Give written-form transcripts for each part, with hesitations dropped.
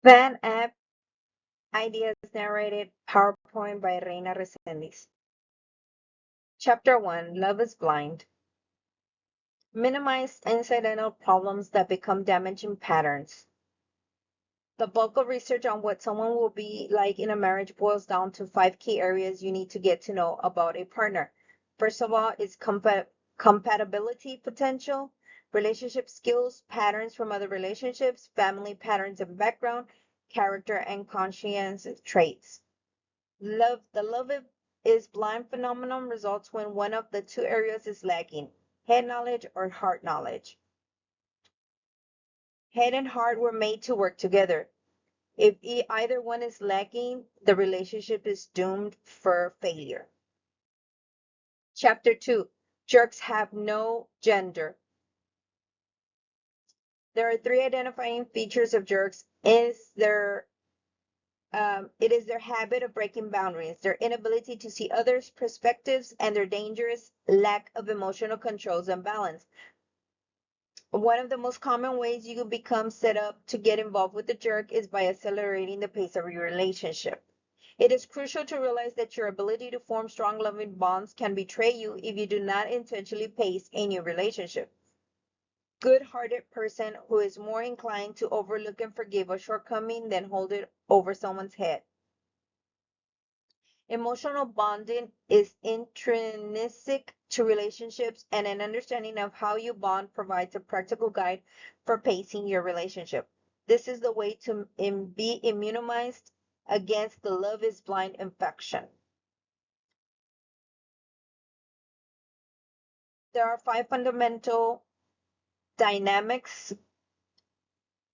Fan app ideas narrated PowerPoint by Reina Resendiz. Chapter 1 Love is Blind. Minimize incidental problems that become damaging patterns. The bulk of research on what someone will be like in a marriage boils down to 5 key areas you need to get to know about a partner. First of all, is compatibility potential, relationship skills, patterns from other relationships, family patterns and background, character and conscience traits. The love is blind phenomenon results when one of the two areas is lacking, head knowledge or heart knowledge. Head and heart were made to work together. If either one is lacking, the relationship is doomed for failure. Chapter 2 Jerks have no gender. There are 3 identifying features of jerks. It is their habit of breaking boundaries, their inability to see others' perspectives, and their dangerous lack of emotional controls and balance. One of the most common ways you can become set up to get involved with the jerk is by accelerating the pace of your relationship. It is crucial to realize that your ability to form strong loving bonds can betray you if you do not intentionally pace a new relationship. Good-hearted person who is more inclined to overlook and forgive a shortcoming than hold it over someone's head. Emotional bonding is intrinsic to relationships, and an understanding of how you bond provides a practical guide for pacing your relationship. This is the way to be immunized against the love is blind infection. There are 5 fundamental dynamics,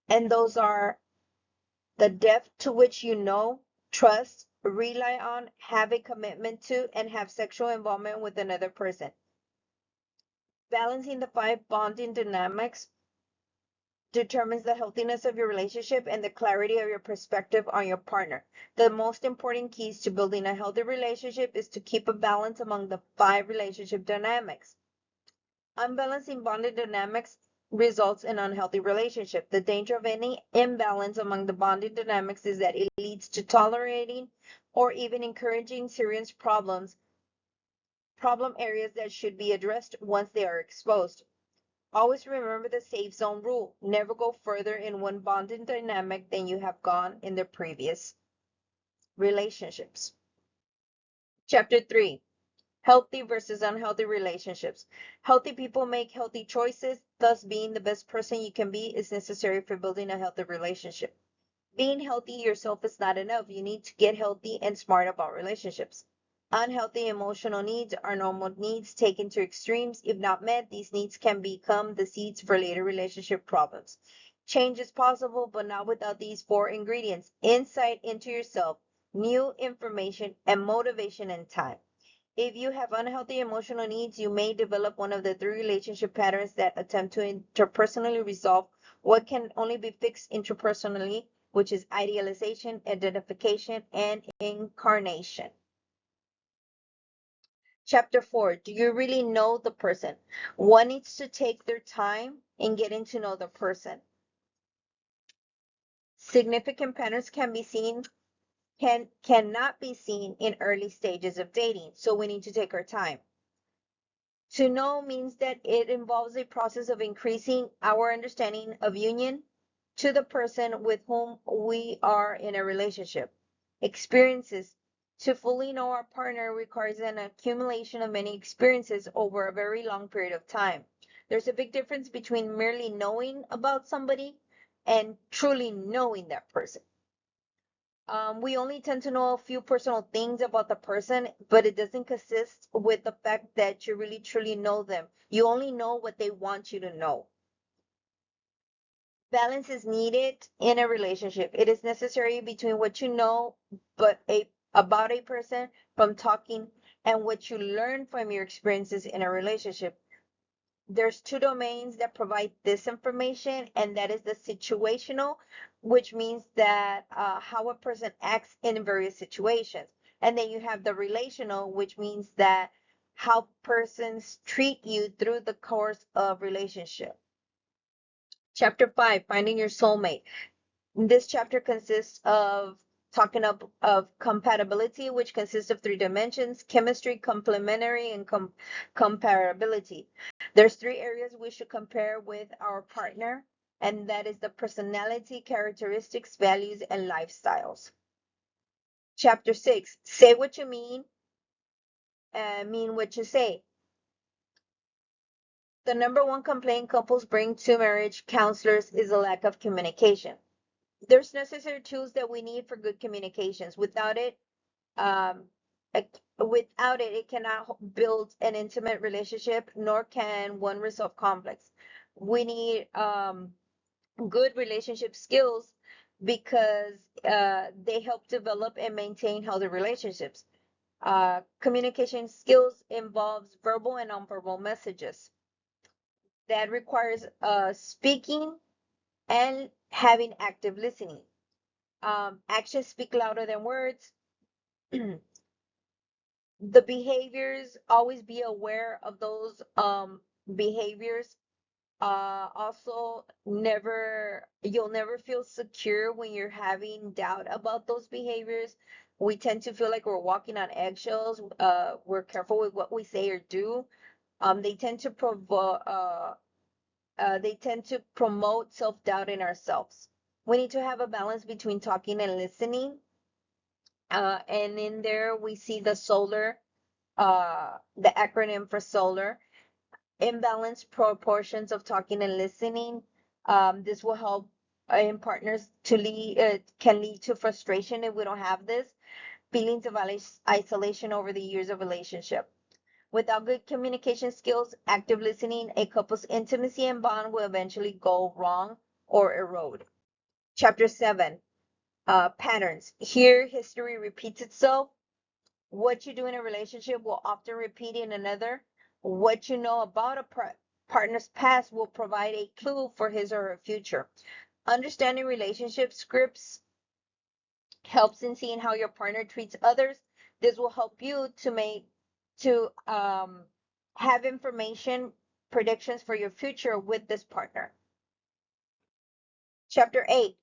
and those are the depth to which you know, trust, rely on, have a commitment to, and have sexual involvement with another person. Balancing the 5 bonding dynamics determines the healthiness of your relationship and the clarity of your perspective on your partner. The most important keys to building a healthy relationship is to keep a balance among the 5 relationship dynamics. Unbalancing bonding dynamics results in unhealthy relationship. The danger of any imbalance among the bonding dynamics is that it leads to tolerating or even encouraging serious problem areas that should be addressed once they are exposed. Always remember the safe zone rule. Never go further in one bonding dynamic than you have gone in the previous relationships. Chapter 3 Healthy versus unhealthy relationships. Healthy people make healthy choices, thus, being the best person you can be is necessary for building a healthy relationship. Being healthy yourself is not enough. You need to get healthy and smart about relationships. Unhealthy emotional needs are normal needs taken to extremes. If not met, these needs can become the seeds for later relationship problems. Change is possible, but not without these 4 ingredients: insight into yourself, new information, and motivation and time. If you have unhealthy emotional needs, you may develop one of the 3 relationship patterns that attempt to interpersonally resolve what can only be fixed interpersonally, which is idealization, identification, and incarnation. Chapter 4 Do you really know the person? One needs to take their time in getting to know the person. Significant patterns cannot be seen in early stages of dating, so we need to take our time. To know means that it involves a process of increasing our understanding of union to the person with whom we are in a relationship. Experiences. To fully know our partner requires an accumulation of many experiences over a very long period of time. There's a big difference between merely knowing about somebody and truly knowing that person. We only tend to know a few personal things about the person, but it doesn't consist with the fact that you really truly know them. You only know what they want you to know. Balance is needed in a relationship. It is necessary between what you know about a person from talking and what you learn from your experiences in a relationship. There's 2 domains that provide this information, and that is the situational, which means that how a person acts in various situations. And then you have the relational, which means that how persons treat you through the course of relationship. Chapter 5 Finding Your Soulmate. This chapter consists of talking of compatibility, which consists of three dimensions: chemistry, complementary, and comparability. There's three areas we should compare with our partner, and that is the personality, characteristics, values, and lifestyles. Chapter 6, say what you mean what you say. The number one complaint couples bring to marriage counselors is a lack of communication. There's necessary tools that we need for good communications. Um, it cannot build an intimate relationship, nor can one resolve conflicts. We need good relationship skills because they help develop and maintain healthy relationships. Communication skills involves verbal and nonverbal messages. That requires speaking and having active listening. Actions speak louder than words. The behaviors, always be aware of those behaviors. Also, you'll never feel secure when you're having doubt about those behaviors. We tend to feel like we're walking on eggshells. We're careful with what we say or do. They tend to promote self-doubt in ourselves. We need to have a balance between talking and listening. And in there, we see the the acronym for SOLAR, imbalanced proportions of talking and listening. This will help in partners can lead to frustration if we don't have this, feelings of isolation over the years of relationship. Without good communication skills, active listening, a couple's intimacy and bond will eventually go wrong or erode. Chapter 7, patterns. Here, history repeats itself. What you do in a relationship will often repeat in another. What you know about a partner's past will provide a clue for his or her future. Understanding relationship scripts helps in seeing how your partner treats others. This will help you to have information predictions for your future with this partner. Chapter 8,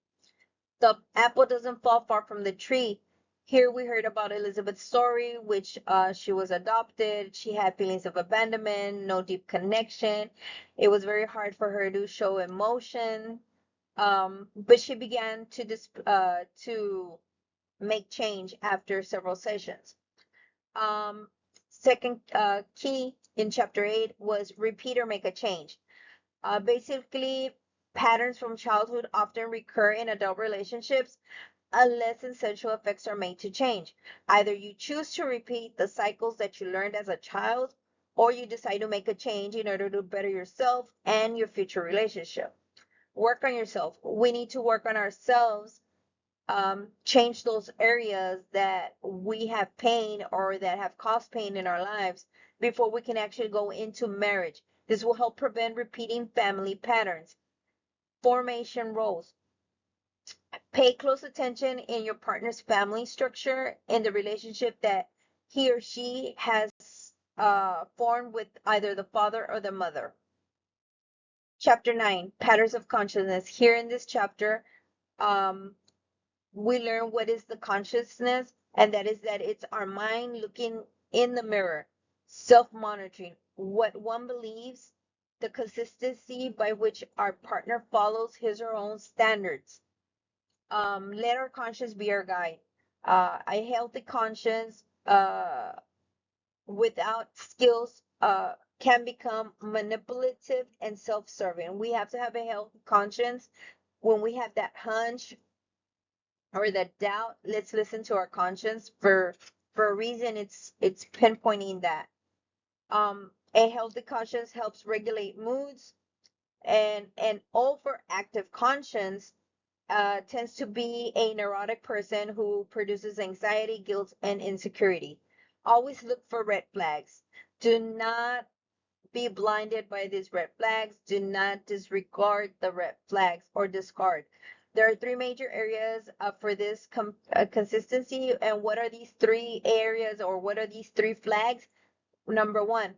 the apple doesn't fall far from the tree. Here we heard about Elizabeth's story, which she was adopted. She had feelings of abandonment, no deep connection. It was very hard for her to show emotion. But she began to make change after several sessions. Second key in chapter 8 was repeat or make a change. Basically, patterns from childhood often recur in adult relationships unless essential effects are made to change. Either you choose to repeat the cycles that you learned as a child, or you decide to make a change in order to better yourself and your future relationship. Work on yourself. We need to work on ourselves, change those areas that we have pain or that have caused pain in our lives before we can actually go into marriage. This will help prevent repeating family patterns. Formation roles. Pay close attention in your partner's family structure in the relationship that he or she has formed with either the father or the mother. Chapter 9, Patterns of Consciousness. Here in this chapter, we learn what is the consciousness, and that is that it's our mind looking in the mirror, self-monitoring what one believes, the consistency by which our partner follows his or her own standards. Let our conscience be our guide. A healthy conscience without skills can become manipulative and self-serving. We have to have a healthy conscience. When we have that hunch or that doubt, let's listen to our conscience. For a reason, it's pinpointing that. A healthy conscience helps regulate moods, and an overactive conscience tends to be a neurotic person who produces anxiety, guilt, and insecurity. Always look for red flags. Do not be blinded by these red flags. Do not disregard the red flags or discard. There are three major areas for this consistency. And what are these three areas, or what are these three flags? Number one,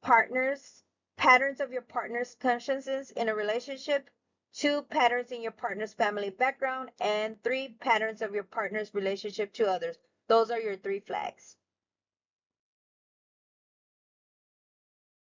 patterns of your partner's consciences in a relationship. 2, patterns in your partner's family background, and 3, patterns of your partner's relationship to others. Those are your 3 flags.